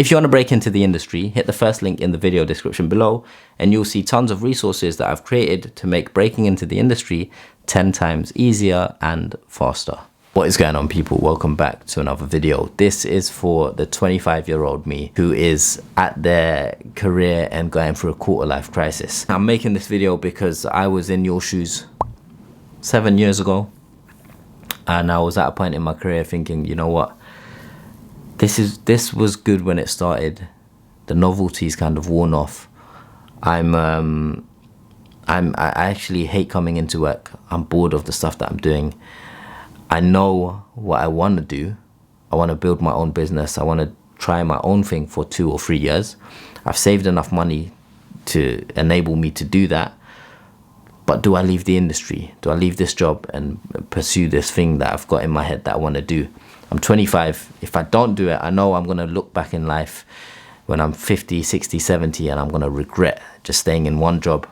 If you want to break into the industry, hit the first link in the video description below and you'll see tons of resources that I've created to make breaking into the industry 10 times easier and faster. What is going on, people? Welcome back to another video. This is for the 25-year-old me who is at their career and going through a quarter-life crisis. I'm making this video because I was in your shoes 7 years ago and I was at a point in my career thinking, you know what? This was good when it started. The novelty's kind of worn off. I actually hate coming into work. I'm bored of the stuff that I'm doing. I know what I want to do. I want to build my own business. I want to try my own thing for 2 or 3 years. I've saved enough money to enable me to do that. But do I leave the industry? Do I leave this job and pursue this thing that I've got in my head that I want to do? I'm 25. If I don't do it, I know I'm going to look back in life when I'm 50, 60, 70, and I'm going to regret just staying in one job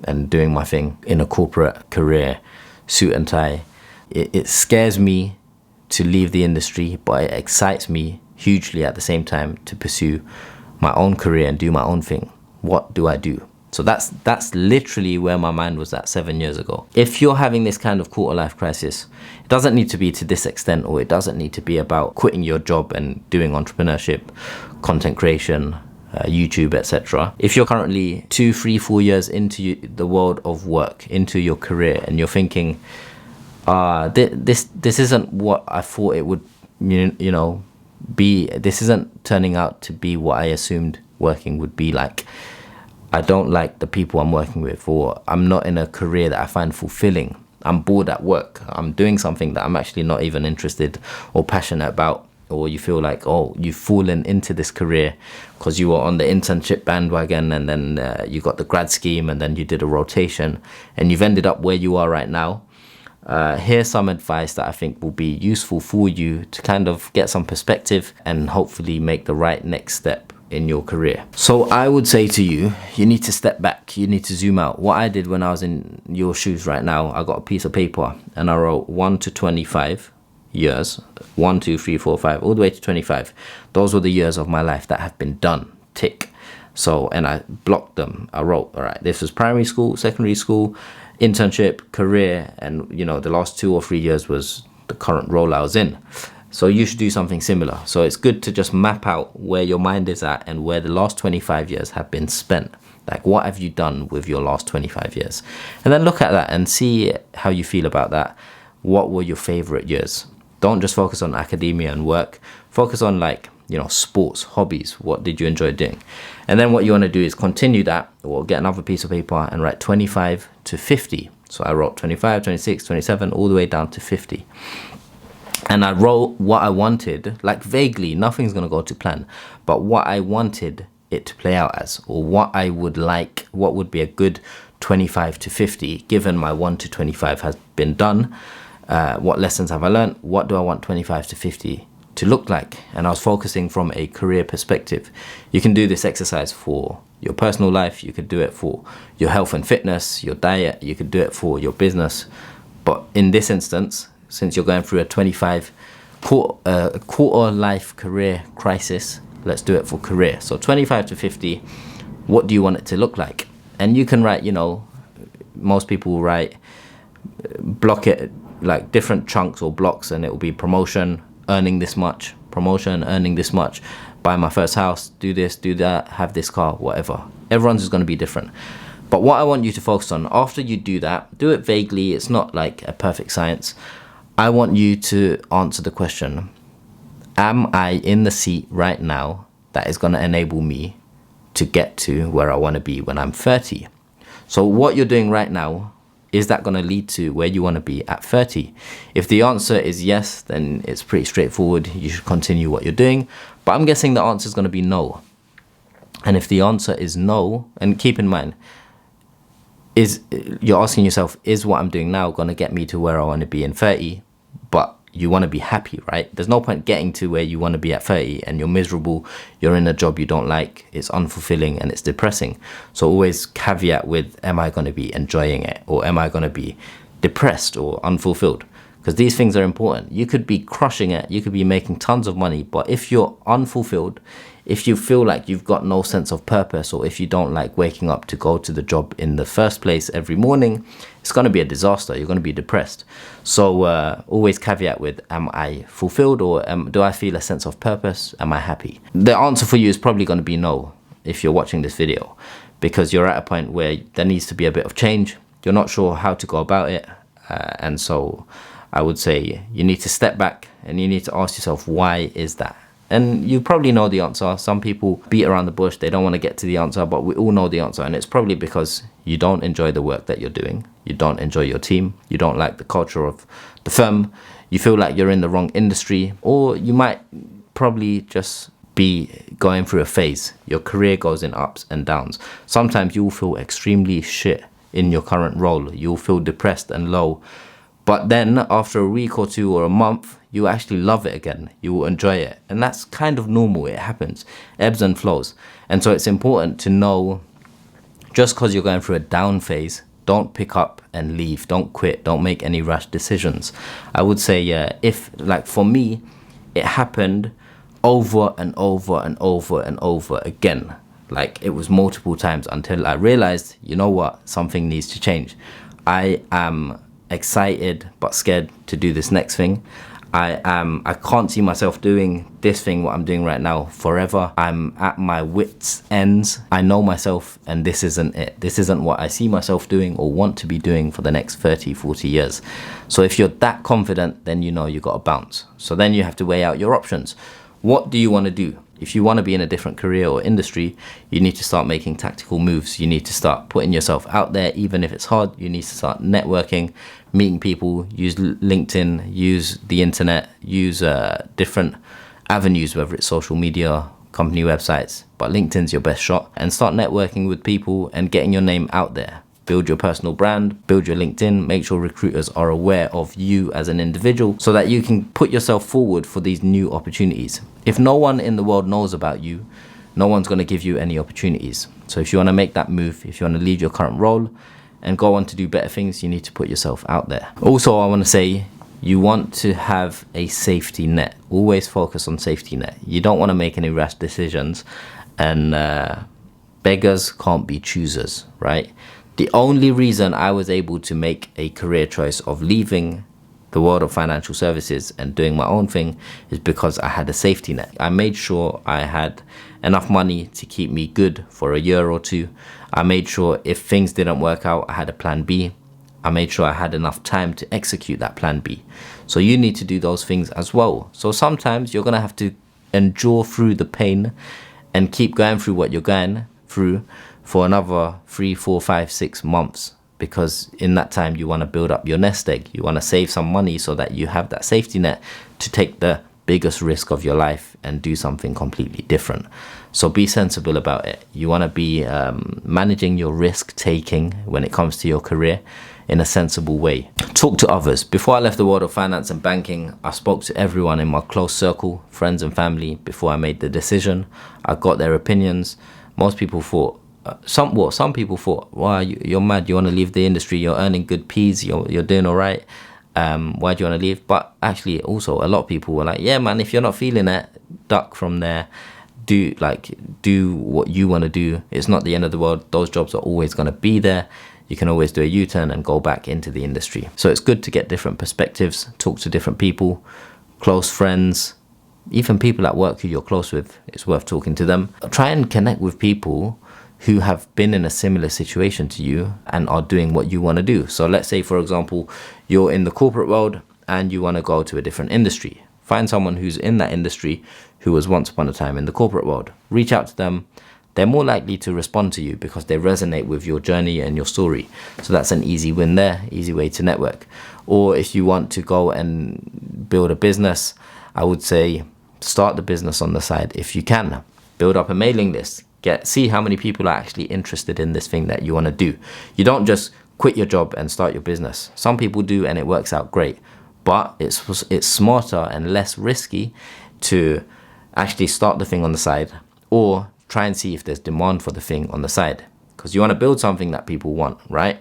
and doing my thing in a corporate career, suit and tie. It scares me to leave the industry, but it excites me hugely at the same time to pursue my own career and do my own thing. What do I do? So that's literally where my mind was at 7 years ago. If you're having this kind of quarter-life crisis, it doesn't need to be to this extent, or it doesn't need to be about quitting your job and doing entrepreneurship, content creation, YouTube, etc. If you're currently 2, 3, 4 years into the world of work, into your career, and you're thinking, this isn't what I thought it would, you know, be. This isn't turning out to be what I assumed working would be like. I don't like the people I'm working with, or I'm not in a career that I find fulfilling. I'm bored at work. I'm doing something that I'm actually not even interested or passionate about. Or you feel like, oh, you've fallen into this career because you were on the internship bandwagon, and then you got the grad scheme, and then you did a rotation, and you've ended up where you are right now. Here's some advice that I think will be useful for you to kind of get some perspective and hopefully make the right next step in your career. So I would say to you, you need to step back, you need to zoom out. What I did when I was in your shoes right now, I got a piece of paper and I wrote 1 to 25 years, 1, 2, 3, 4, 5, all the way to 25. Those were the years of my life that have been done, tick. So, and I blocked them. I wrote, all right, this was primary school, secondary school, internship, career, and you know, the last 2 or 3 years was the current role I was in. So you should do something similar. So it's good to just map out where your mind is at and where the last 25 years have been spent. Like, what have you done with your last 25 years? And then look at that and see how you feel about that. What were your favorite years? Don't just focus on academia and work. Focus on, like, you know, sports, hobbies. What did you enjoy doing? And then what you want to do is continue that, or get another piece of paper and write 25 to 50. So I wrote 25, 26, 27, all the way down to 50. And I wrote what I wanted, like vaguely, nothing's going to go to plan, but what I wanted it to play out as, or what I would like, what would be a good 25 to 50, given my 1 to 25 has been done. What lessons have I learned? What do I want 25 to 50 to look like? And I was focusing from a career perspective. You can do this exercise for your personal life. You could do it for your health and fitness, your diet. You could do it for your business. But in this instance, since you're going through a 25 quarter life career crisis, let's do it for career. So 25 to 50, what do you want it to look like? And you can write, you know, most people will write, block it like different chunks or blocks, and it will be promotion, earning this much, promotion, earning this much, buy my first house, do this, do that, have this car, whatever. Everyone's is going to be different. But what I want you to focus on after you do that, do it vaguely. It's not like a perfect science. I want you to answer the question, am I in the seat right now that is going to enable me to get to where I want to be when I'm 30? So what you're doing right now, is that going to lead to where you want to be at 30? If the answer is yes, then it's pretty straightforward. You should continue what you're doing. But I'm guessing the answer is going to be no. And if the answer is no, and keep in mind, you're asking yourself, is what I'm doing now going to get me to where I want to be in 30? But you want to be happy, right? There's no point getting to where you want to be at 30 and you're miserable, you're in a job you don't like, it's unfulfilling and it's depressing. So always caveat with, am I going to be enjoying it, or am I going to be depressed or unfulfilled? Because these things are important. You could be crushing it, you could be making tons of money, but if you're unfulfilled, if you feel like you've got no sense of purpose, or if you don't like waking up to go to the job in the first place every morning, it's going to be a disaster. You're going to be depressed. So always caveat with, am I fulfilled, or do I feel a sense of purpose? Am I happy? The answer for you is probably going to be no if you're watching this video, because you're at a point where there needs to be a bit of change. You're not sure how to go about it. And so I would say you need to step back and you need to ask yourself, why is that? And you probably know the answer. Some people beat around the bush. They don't want to get to the answer, but we all know the answer. And it's probably because you don't enjoy the work that you're doing. You don't enjoy your team. You don't like the culture of the firm. You feel like you're in the wrong industry, or you might probably just be going through a phase. Your career goes in ups and downs. Sometimes you'll feel extremely shit in your current role. You'll feel depressed and low. But then after a week or two or a month, you actually love it again. You will enjoy it. And that's kind of normal. It happens. Ebbs and flows. And so it's important to know, just because you're going through a down phase, don't pick up and leave. Don't quit. Don't make any rash decisions. I would say, if, like for me, it happened over and over and over and over again. Like it was multiple times until I realized, you know what, something needs to change. I am excited but scared to do this next thing. I can't see myself doing this thing, what I'm doing right now, forever. I'm at my wits' ends. I know myself, and this isn't it. This isn't what I see myself doing or want to be doing for the next 30, 40 years. So if you're that confident, then you know you got to bounce. So then you have to weigh out your options. What do you want to do? If you want to be in a different career or industry, you need to start making tactical moves. You need to start putting yourself out there, even if it's hard. You need to start networking, meeting people, use LinkedIn, use the internet, use different avenues, whether it's social media, company websites, but LinkedIn's your best shot. And start networking with people and getting your name out there. Build your personal brand, build your LinkedIn, make sure recruiters are aware of you as an individual so that you can put yourself forward for these new opportunities. If no one in the world knows about you, no one's going to give you any opportunities. So if you want to make that move, if you want to leave your current role and go on to do better things, you need to put yourself out there. Also, I want to say, you want to have a safety net. Always focus on safety net. You don't want to make any rash decisions, and beggars can't be choosers, right? The only reason I was able to make a career choice of leaving the world of financial services and doing my own thing is because I had a safety net. I made sure I had enough money to keep me good for a year or two. I made sure if things didn't work out, I had a plan B. I made sure I had enough time to execute that plan B. So you need to do those things as well. So sometimes you're going to have to endure through the pain and keep going through what you're going through for another 3, 4, 5, 6 months, because in that time you want to build up your nest egg. You want to save some money so that you have that safety net to take the biggest risk of your life and do something completely different. So be sensible about it. You want to be managing your risk taking when it comes to your career in a sensible way. Talk to others. Before I left the world of finance and banking, I spoke to everyone in my close circle, friends and family, before I made the decision. I got their opinions. Most people thought, some people thought, wow, you're mad, you want to leave the industry, you're earning good peas, you're doing all right, why do you want to leave? But actually also a lot of people were like, yeah man, if you're not feeling it, duck from there, do what you want to do. It's not the end of the world. Those jobs are always going to be there. You can always do a U-turn and go back into the industry. So it's good to get different perspectives, talk to different people, close friends, even people at work who you're close with. It's worth talking to them. Try and connect with people who have been in a similar situation to you and are doing what you want to do. So let's say, for example, you're in the corporate world and you want to go to a different industry. Find someone who's in that industry who was once upon a time in the corporate world. Reach out to them. They're more likely to respond to you because they resonate with your journey and your story. So that's an easy win there, easy way to network. Or if you want to go and build a business, I would say start the business on the side if you can. Build up a mailing list. See how many people are actually interested in this thing that you want to do. You don't just quit your job and start your business. Some people do and it works out great, but it's smarter and less risky to actually start the thing on the side or try and see if there's demand for the thing on the side, because you want to build something that people want, right?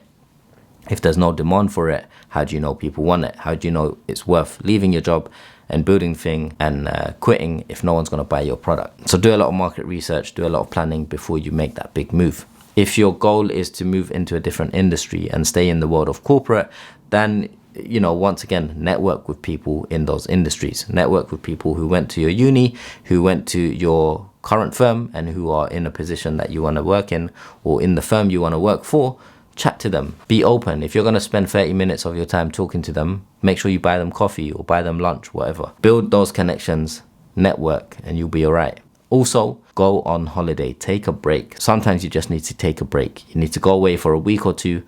If there's no demand for it, how do you know people want it? How do you know it's worth leaving your job and building thing and quitting if no one's going to buy your product. So do a lot of market research, do a lot of planning before you make that big move. If your goal is to move into a different industry and stay in the world of corporate, then, you know, once again, network with people in those industries. Network with people who went to your uni, who went to your current firm, and who are in a position that you want to work in, or in the firm you want to work for. Chat to them. Be open. If you're going to spend 30 minutes of your time talking to them, make sure you buy them coffee or buy them lunch, whatever. Build those connections, network, and you'll be all right. Also, go on holiday. Take a break. Sometimes you just need to take a break. You need to go away for a week or two.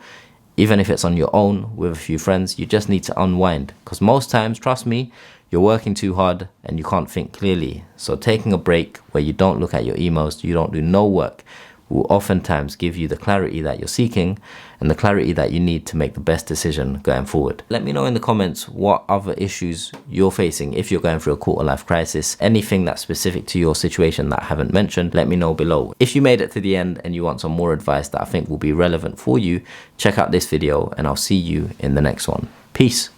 Even if it's on your own with a few friends, you just need to unwind. Because most times, trust me, you're working too hard and you can't think clearly. So taking a break where you don't look at your emails, you don't do no work, will oftentimes give you the clarity that you're seeking and the clarity that you need to make the best decision going forward. Let me know in the comments what other issues you're facing if you're going through a quarter life crisis. Anything that's specific to your situation that I haven't mentioned, let me know below. If you made it to the end and you want some more advice that I think will be relevant for you, check out this video and I'll see you in the next one. Peace.